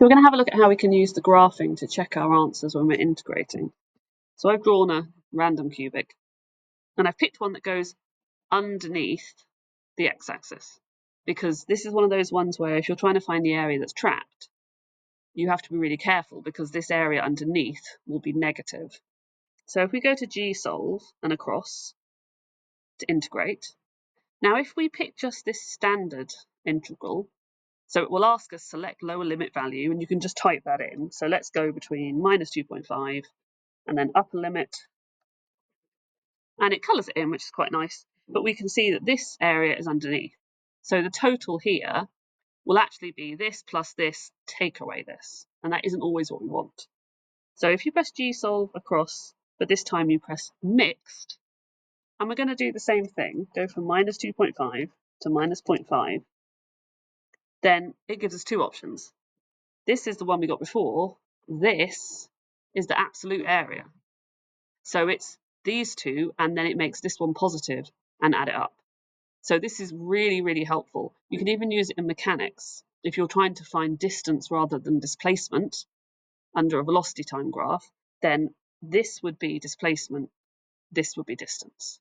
So we're going to have a look at how we can use the graphing to check our answers when we're integrating. So I've drawn a random cubic, and I've picked one that goes underneath the x-axis, because this is one of those ones where if you're trying to find the area that's trapped, you have to be really careful because this area underneath will be negative. So if we go to G-solve and across to integrate, now if we pick just this standard integral, so it will ask us select lower limit value, and you can just type that in. So let's go between minus 2.5 and then upper limit, and it colours it in, which is quite nice. But we can see that this area is underneath. So the total here will actually be this plus this, take away this, and that isn't always what we want. So if you press G-solve across, but this time you press mixed, and we're going to do the same thing, go from minus 2.5 to minus 0.5, then it gives us two options. This is the one we got before. This is the absolute area. So it's these two, and then it makes this one positive and add it up. So this is really, really helpful. You can even use it in mechanics. If you're trying to find distance rather than displacement under a velocity time graph, then this would be displacement, this would be distance.